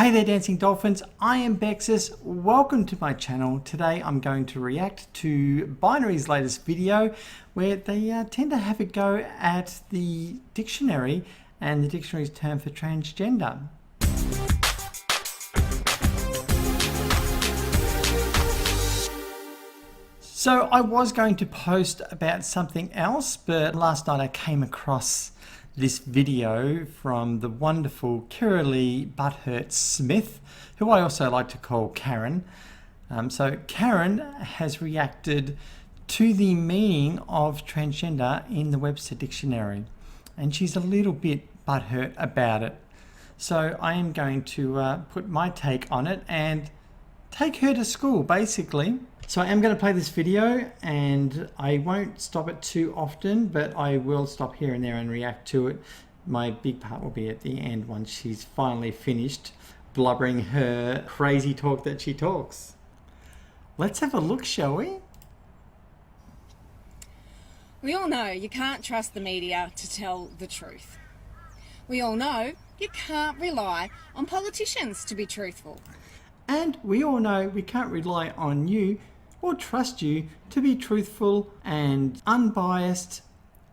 Hey there dancing dolphins, I am Bexus. Welcome to my channel. Today I'm going to react to Binary's latest video where they tend to have a go at the dictionary and the dictionary's term for transgender. So I was going to post about something else, but last night I came across this video from the wonderful Kirralie Smith, who I also like to call Karen. So Karen has reacted to the meaning of transgender in the Webster Dictionary, and she's a little bit butthurt about it. So I am going to put my take on it and take her to school, basically. So I am going to play this video, and I won't stop it too often, but I will stop here and there and react to it. My big part will be at the end once she's finally finished blubbering her crazy talk that she talks. Let's have a look, shall we? We all know you can't trust the media to tell the truth. We all know you can't rely on politicians to be truthful. And we all know we can't rely on you or trust you to be truthful and unbiased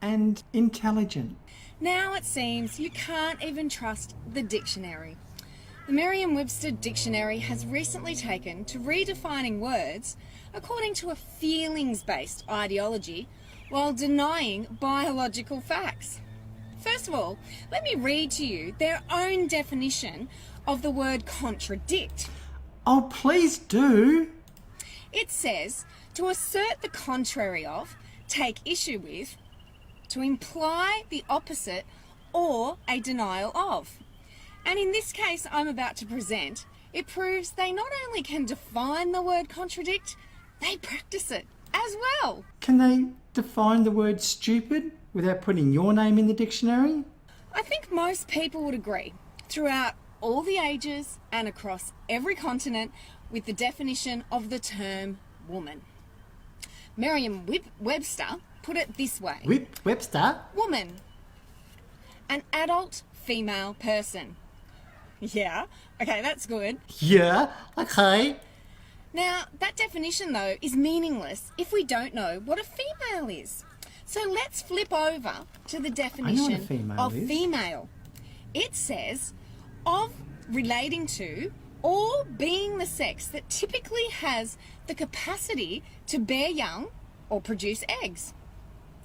and intelligent. Now it seems you can't even trust the dictionary. The Merriam-Webster Dictionary has recently taken to redefining words according to a feelings-based ideology while denying biological facts. First of all, let me read to you their own definition of the word contradict. Oh, please do. It says, to assert the contrary of, take issue with, to imply the opposite or a denial of. And in this case I'm about to present, it proves they not only can define the word contradict, they practice it as well. Can they define the word stupid without putting your name in the dictionary? I think most people would agree, throughout all the ages and across every continent, with the definition of the term woman. Merriam-Webster put it this way. Webster? Woman. An adult female person. Yeah, okay, that's good. Yeah, okay. Now, that definition, though, is meaningless if we don't know what a female is. So let's flip over to the definition of female. It says, of relating to or being the sex that typically has the capacity to bear young or produce eggs.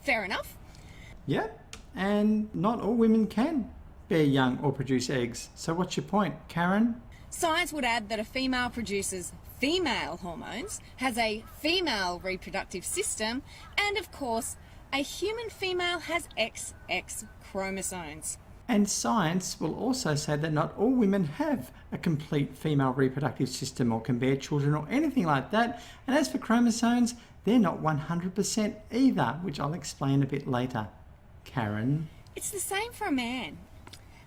Fair enough? Yeah, and not all women can bear young or produce eggs. So what's your point, Karen? Science would add that a female produces female hormones, has a female reproductive system, and of course, a human female has XX chromosomes. And science will also say that not all women have a complete female reproductive system or can bear children or anything like that. And as for chromosomes, they're not 100% either, which I'll explain a bit later. Karen? It's the same for a man.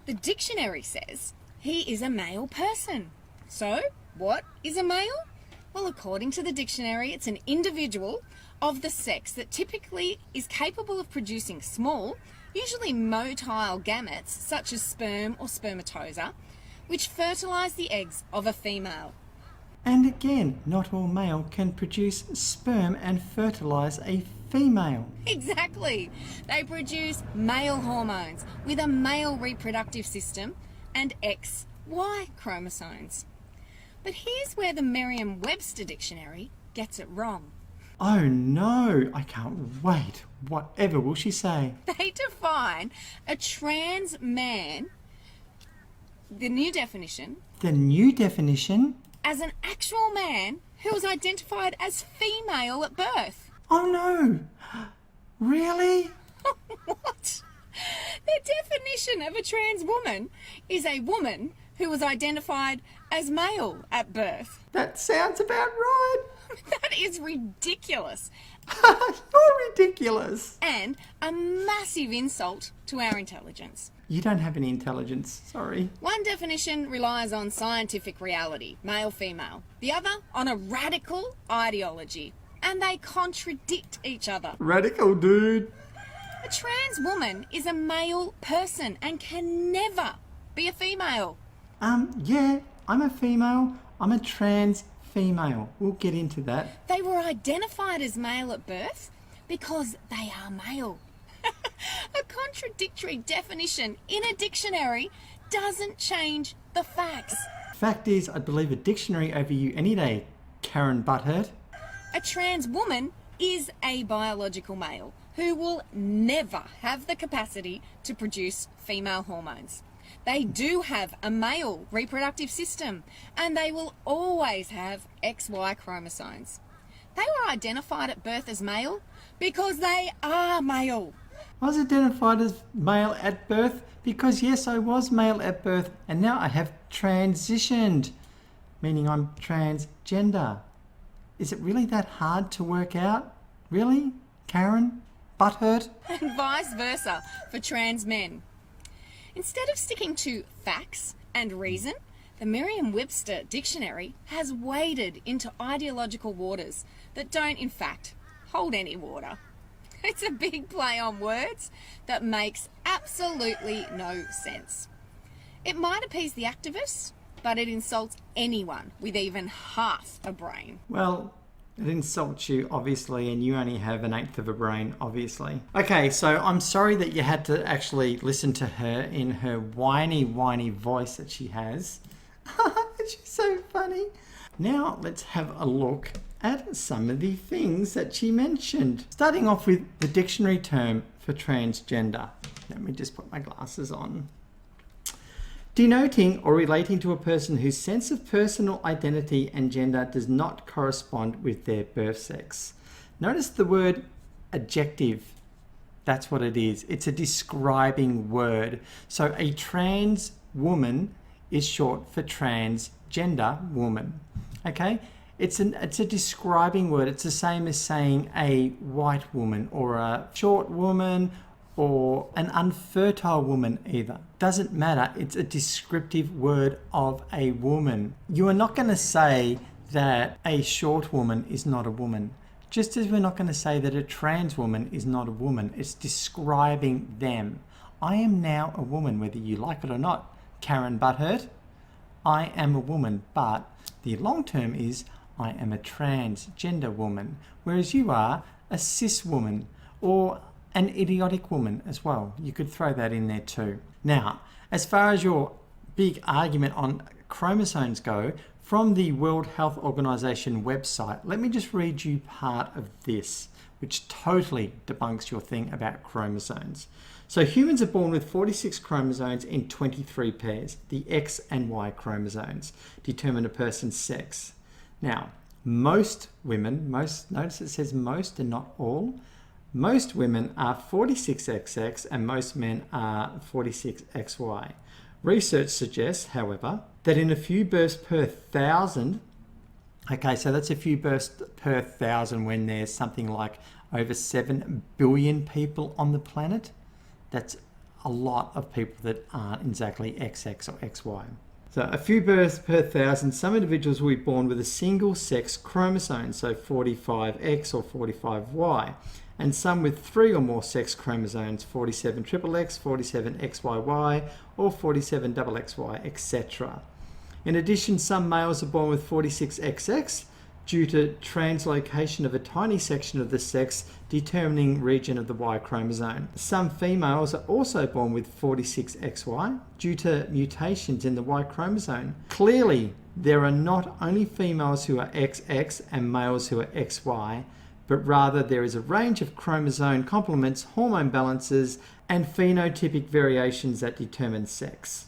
The dictionary says he is a male person. So, what is a male? Well, according to the dictionary, it's an individual of the sex that typically is capable of producing small, usually motile gametes, such as sperm or spermatoza, which fertilise the eggs of a female. And again, not all male can produce sperm and fertilise a female. Exactly. They produce male hormones with a male reproductive system and XY chromosomes. But here's where the Merriam-Webster Dictionary gets it wrong. Oh no, I can't wait. Whatever will she say? They define a trans man, the new definition, as an actual man who was identified as female at birth. Oh no, really? What? Their definition of a trans woman is a woman who was identified as male at birth. That sounds about right. That is ridiculous. You're ridiculous. And a massive insult to our intelligence. You don't have any intelligence, sorry. One definition relies on scientific reality, male-female. The other on a radical ideology. And they contradict each other. Radical, dude. A trans woman is a male person and can never be a female. Yeah, I'm a female. I'm a trans female. We'll get into that. They were identified as male at birth because they are male. A contradictory definition in a dictionary doesn't change the facts. Fact is, I'd believe a dictionary over you any day, Karen Butthurt. A trans woman is a biological male who will never have the capacity to produce female hormones. They do have a male reproductive system and they will always have XY chromosomes. They were identified at birth as male because they are male. I was identified as male at birth because, yes, I was male at birth, and now I have transitioned, meaning I'm transgender. Is it really that hard to work out? Really, Karen Butthurt? And vice versa for trans men. Instead of sticking to facts and reason, the Merriam-Webster dictionary has waded into ideological waters that don't, in fact, hold any water. It's a big play on words that makes absolutely no sense. It might appease the activists, but it insults anyone with even half a brain. Well, it insults you, obviously, and you only have 1/8 of a brain, obviously. Okay, so I'm sorry that you had to actually listen to her in her whiny voice that she has. She's so funny. Now let's have a look at some of the things that she mentioned. Starting off with the dictionary term for transgender. Let me just put my glasses on. Denoting or relating to a person whose sense of personal identity and gender does not correspond with their birth sex. Notice the word adjective. That's what it is. It's a describing word. So a trans woman is short for transgender woman. Okay? It's a describing word. It's the same as saying a white woman or a short woman or an unfertile woman either. Doesn't matter. It's a descriptive word of a woman. You are not going to say that a short woman is not a woman. Just as we're not going to say that a trans woman is not a woman. It's describing them. I am now a woman, whether you like it or not. Karen Butthurt, I am a woman, but the long term is I am a transgender woman, whereas you are a cis woman or an idiotic woman as well. You could throw that in there too. Now, as far as your big argument on chromosomes go, from the World Health Organization website, let me just read you part of this, which totally debunks your thing about chromosomes. So humans are born with 46 chromosomes in 23 pairs. The X and Y chromosomes determine a person's sex. Now, most women, notice it says most and not all, most women are 46XX and most men are 46XY. Research suggests, however, that in a few births per 1,000, okay, so that's a few births per 1,000 when there's something like over 7 billion people on the planet. That's a lot of people that aren't exactly XX or XY. So a few births per 1,000, some individuals will be born with a single sex chromosome, so 45X or 45Y, and some with 3 or more sex chromosomes, 47XXX, 47XYY, or 47XXY, etc. In addition, some males are born with 46XX due to translocation of a tiny section of the sex determining region of the Y chromosome. Some females are also born with 46XY due to mutations in the Y chromosome. Clearly, there are not only females who are XX and males who are XY, but rather there is a range of chromosome complements, hormone balances, and phenotypic variations that determine sex.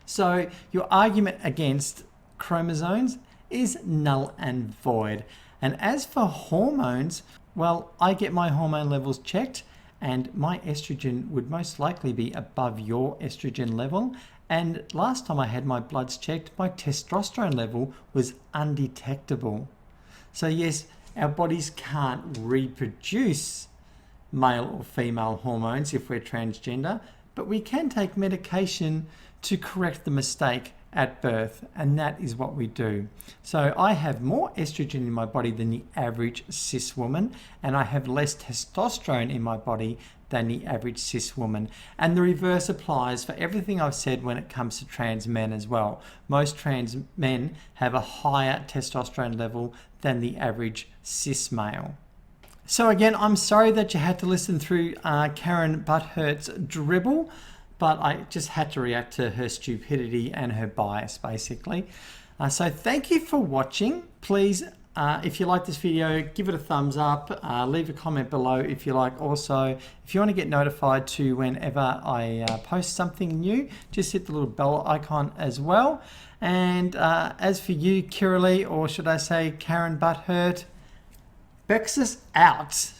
So your argument against chromosomes is null and void. And as for hormones, well, I get my hormone levels checked and my estrogen would most likely be above your estrogen level. And last time I had my bloods checked, my testosterone level was undetectable. So yes, our bodies can't reproduce male or female hormones if we're transgender, but we can take medication to correct the mistake at birth, and that is what we do. So I have more estrogen in my body than the average cis woman, and I have less testosterone in my body than the average cis woman. And the reverse applies for everything I've said when it comes to trans men as well. Most trans men have a higher testosterone level than the average cis male. So again, I'm sorry that you had to listen through Karen Butthurt's dribble, but I just had to react to her stupidity and her bias, basically. So thank you for watching. Please, if you like this video, give it a thumbs up. Leave a comment below if you like. Also, if you want to get notified to whenever I post something new, just hit the little bell icon as well. And as for you, Kirralie, or should I say Karen Butthurt, Bexus out.